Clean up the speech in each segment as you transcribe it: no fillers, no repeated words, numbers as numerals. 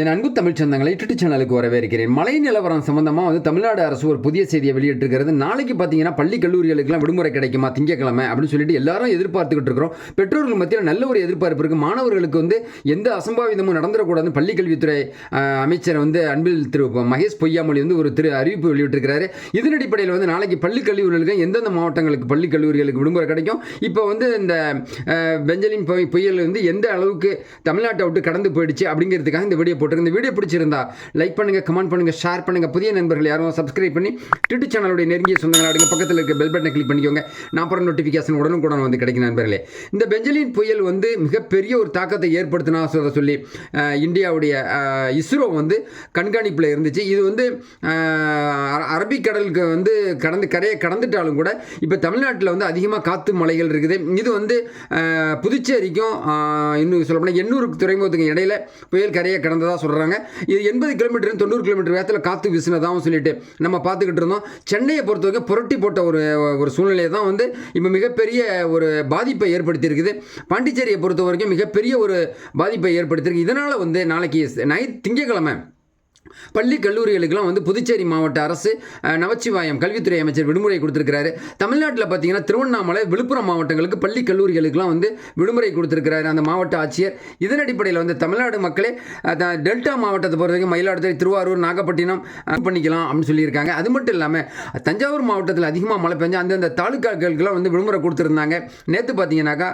என் அன்பு தமிழ் சொந்தங்களை யூடியூப் சேனலுக்கு வரவேற்கிறேன். மழை நிலவரம் சம்பந்தமாக தமிழ்நாடு அரசு ஒரு புதிய செய்தியை வெளியிட்டிருக்கிறது. நாளைக்கு பார்த்தீங்கன்னா பள்ளி கல்லூரிகளுக்கெல்லாம் விடுமுறை கிடைக்குமா திங்கக்கிழமை அப்படின்னு சொல்லிட்டு எல்லாரும் எதிர்பார்த்துக்கிட்டு இருக்கிறோம். பெற்றோர்கள் மத்தியில் நல்ல ஒரு எதிர்பார்ப்பு இருக்குது. மாணவர்களுக்கு எந்த அசம்பாவிதமும் நடந்துடக்கூடாது. பள்ளி கல்வித்துறை அமைச்சர் அன்பில் திரு மகேஷ் பொய்யாமொழி ஒரு அறிவிப்பு வெளியிட்டிருக்கிறாரு. இதன் அடிப்படையில் நாளைக்கு பள்ளி கல்லூரிகளுக்கு எந்தெந்த மாவட்டங்களுக்கு பள்ளி கல்லூரிகளுக்கு விடுமுறை கிடைக்கும். இப்போ இந்த பெஞ்சலின் புயல் எந்த அளவுக்கு தமிழ்நாட்டை விட்டு கடந்து போயிடுச்சு அப்படிங்கிறதுக்காக இந்த வீடியோ போட்டு இந்த வீடியோ பிடிச்சிருந்தா லைக் பண்ணுங்க, கமெண்ட் பண்ணுங்க, ஷேர் பண்ணுங்க. புதிய நண்பர்கள் யாரும் சப்ஸ்கிரைப் பண்ணி யூடியூப் சேனலுடைய நெருங்கிய சொந்தங்களாடுங்க. பக்கத்தில் இருக்க பெல் பட்டனை கிளிக் பண்ணிக்கோங்க. நான் போகிற நோட்டிஃபிகேஷன் உடனுக்குடன் கிடைக்கும் நண்பர்களே. இந்த பெஞ்சலின் புயல் மிகப்பெரிய ஒரு தாக்கத்தை ஏற்படுத்தினா சொல்லி இந்தியாவுடைய இஸ்ரோ கண்காணிப்பில் இருந்துச்சு. இது அரபிக்கடலுக்கு கரையை கடந்துட்டாலும் கூட இப்போ தமிழ்நாட்டில் அதிகமாக காற்று மலைகள் இருக்குது. இது புதுச்சேரிக்கும் இன்னும் சொல்லப்போனால் 800 துறைமுகத்துக்கு இடையில புயல் கரையை கடந்ததாக சொல்கிறாங்க. இது 80 கிலோமீட்டர் 90 கிலோமீட்டர் வேகத்தில் காற்று வீசினதாகவும் சொல்லிட்டு நம்ம பார்த்துக்கிட்டு இருந்தோம். சென்னையை பொறுத்தவரைக்கும் புரட்டி போட்ட ஒரு சூழ்நிலை தான் இப்போ மிகப்பெரிய ஒரு பாதிப்பை ஏற்படுத்தியிருக்குது. பாண்டிச்சேரியை பொறுத்த வரைக்கும் மிகப்பெரிய ஒரு பாதிப்பை ஏற்படுத்தியிருக்கு. இதனால் நாளைக்கு திங்கக்கிழமை பள்ளி கல்லூரிகளுக்கெல்லாம் புதுச்சேரி மாவட்ட அரசு நமச்சிவாயம் கல்வித்துறை அமைச்சர் விடுமுறை கொடுத்திருக்கிறாரு. தமிழ்நாட்டில் பார்த்தீங்கன்னா திருவண்ணாமலை, விழுப்புரம் மாவட்டங்களுக்கு பள்ளி கல்லூரிகளுக்கெல்லாம் விடுமுறை கொடுத்திருக்கிறாரு அந்த மாவட்ட ஆட்சியர். இதன் அடிப்படையில் தமிழ்நாடு மக்களே டெல்டா மாவட்டத்தை பொறுத்த வரைக்கும் மயிலாடுதுறை, திருவாரூர், நாகப்பட்டினம் பண்ணிக்கலாம் அப்படின்னு சொல்லியிருக்காங்க. அது மட்டும் இல்லாமல் தஞ்சாவூர் மாவட்டத்தில் அதிகமாக மழை பெஞ்சு அந்தந்த தாலுக்காக்களுக்கெல்லாம் விடுமுறை கொடுத்துருந்தாங்க. நேற்று பார்த்தீங்கன்னாக்கா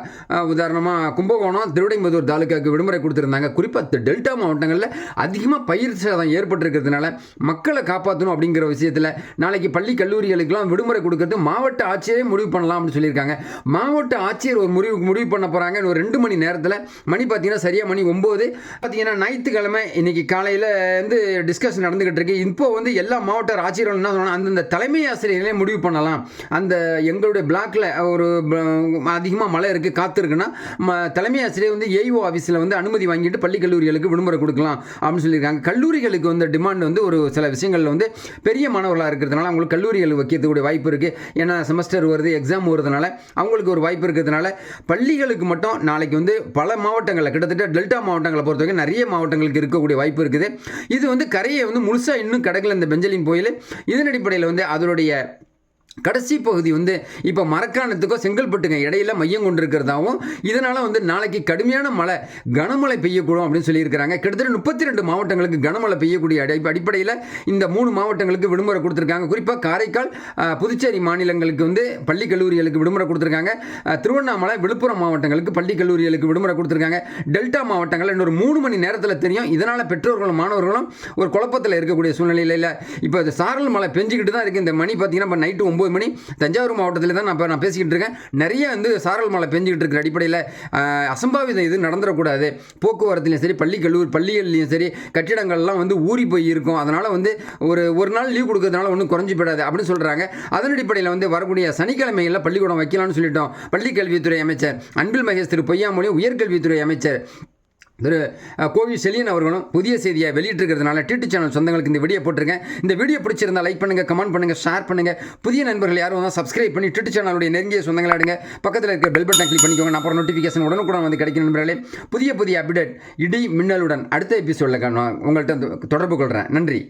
உதாரணமாக கும்பகோணம், திருவிடைம்புதூர் தாலுக்காவுக்கு விடுமுறை கொடுத்துருந்தாங்க. குறிப்பாக டெல்டா மாவட்டங்களில் அதிகமாக பயிர் சேதம் ஏற்பட்டிருக்கிறதுனால மக்களை காப்பாற்றணும் அப்படிங்கிற விஷயத்தில் நாளைக்கு பள்ளி கல்லூரிகளுக்கெல்லாம் விடுமுறை கொடுக்கறது மாவட்ட ஆட்சியரே முடிவு பண்ணலாம் அப்படின்னு சொல்லியிருக்காங்க. மாவட்ட ஆட்சியர் ஒரு முடிவு பண்ண போகிறாங்க. ஒரு 2 மணி நேரத்தில் மணி பார்த்தீங்கன்னா சரியாக மணி 9 பார்த்தீங்கன்னா ஞாயிற்றுக்கிழமை இன்னைக்கு காலையில் டிஸ்கஷன் நடந்துகிட்டு இருக்கு. இப்போ எல்லா மாவட்ட ஆட்சியர்கள் என்ன சொன்னாங்க, அந்தந்த தலைமை ஆசிரியர்களே முடிவு பண்ணலாம். அந்த எங்களுடைய பிளாக்ல ஒரு அதிகமாக மழை இருக்குது, காற்று இருக்குன்னா தலைமை ஆசிரியர் ஏஇஓ ஆஃபீஸில் அனுமதி வாங்கிட்டு பள்ளி கல்லூரிகளுக்கு விடுமுறை கொடுக்கலாம் அப்படின்னு சொல்லியிருக்காங்க. கல்லூரிகளுக்கு டிமாண்ட் ஒரு சில விஷயங்கள்ல பெரிய மாணவர்களாக இருக்கிறதுனால அவங்களுக்கு கல்லூரிகள் வைக்கிறதுக்கூடிய வாய்ப்பு இருக்குது. ஏன்னா செமஸ்டர் வருது, எக்ஸாம் வருதுனால அவங்களுக்கு ஒரு வாய்ப்பு இருக்கிறதுனால பள்ளிகளுக்கு மட்டும் நாளைக்கு பல மாவட்டங்களில் கிட்டத்தட்ட டெல்டா மாவட்டங்களை பொறுத்தவரைக்கும் நிறைய மாவட்டங்களுக்கு இருக்கக்கூடிய வாய்ப்பு இருக்குது. இது கரையை முழுசாக இன்னும் கடக்கல இந்த பெஞ்சலின் புயல். இதன் அடிப்படையில் அதனுடைய கடைசி பகுதி இப்போ மரக்காணத்துக்கோ செங்கல்பட்டுங்க இடையில மையம் கொண்டிருக்கிறதாவும் இதனால் நாளைக்கு கடுமையான மழை, கனமழை பெய்யக்கூடும் அப்படின்னு சொல்லியிருக்கிறாங்க. கிட்டத்தட்ட 32 மாவட்டங்களுக்கு கனமழை பெய்யக்கூடிய அடிப்படையில் இந்த 3 மாவட்டங்களுக்கு விடுமுறை கொடுத்துருக்காங்க. குறிப்பாக காரைக்கால், புதுச்சேரி மாநிலங்களுக்கு பள்ளி கல்லூரிகளுக்கு விடுமுறை கொடுத்துருக்காங்க. திருவண்ணாமலை, விழுப்புரம் மாவட்டங்களுக்கு பள்ளி கல்லூரிகளுக்கு விடுமுறை கொடுத்துருக்காங்க. டெல்டா மாவட்டங்களில் இன்னொரு 3 மணி நேரத்தில் தெரியும். இதனால் பெற்றோர்களும் மாணவர்களும் ஒரு குழப்பத்தில் இருக்கக்கூடிய சூழ்நிலையில் இப்போ சாரல் மழை பெஞ்சிக்கிட்டு தான் இருக்குது. இந்த மணி பார்த்தீங்கன்னா இப்போ நைட்டு 9 மணி. தஞ்சாவூர் மாவட்டத்தில் தான் நான் பேசிக்கிட்டு இருக்கேன். நிறைய சாரல் மழை பெஞ்சிக்கிட்டு இருக்கிற அடிப்படையில் அசம்பாவிதம் இது நடந்துடக்கூடாது. போக்குவரத்துலையும் சரி, பள்ளிகள்லையும் சரி கட்டிடங்கள்லாம் ஊறி போய் இருக்கும். அதனால் ஒரு நாள் லீவ் கொடுக்கறதுனால ஒன்றும் குறைஞ்சி போயிடாது அப்படின்னு சொல்கிறாங்க. அதன் அடிப்படையில் வரக்கூடிய சனிக்கிழமைகளில் பள்ளிக்கூடம் வைக்கலாம்னு சொல்லிட்டோம். பள்ளி கல்வித்துறை அமைச்சர் அன்பில் மகேஷ் திரு பொய்யாமொழி, உயர்கல்வித்துறை அமைச்சர் திரு கோவி செலியன் அவர்களும் புதிய செய்தியை வெளியிட்டிருக்கிறதுனால யூடியூப் சேனல் சொந்தங்களுக்கு இந்த வீடியோ போட்டிருக்கேன். இந்த வீடியோ பிடிச்சிருந்தா லைக் பண்ணுங்கள், கமெண்ட் பண்ணுங்கள், ஷேர் பண்ணுங்கள். புதிய நண்பர்கள் யாரும் சப்ஸ்கிரைப் பண்ணி யூடியூப் சேனலுடைய நெருங்கிய சொந்தங்களாடுங்க. பக்கத்தில் இருக்க பெல் பட்டனை கிளிக் பண்ணிக்கோங்க. நான் அப்புறம் நோட்டிஃபிகேஷன் உடனுக்குடன் கிடைக்கும் நண்பர்களே. புதிய அப்டேட் இடி மின்னலுடன் அடுத்த எபிசோடில் உங்கள்கிட்ட தொடர்பு கொள்கிறேன். நன்றி.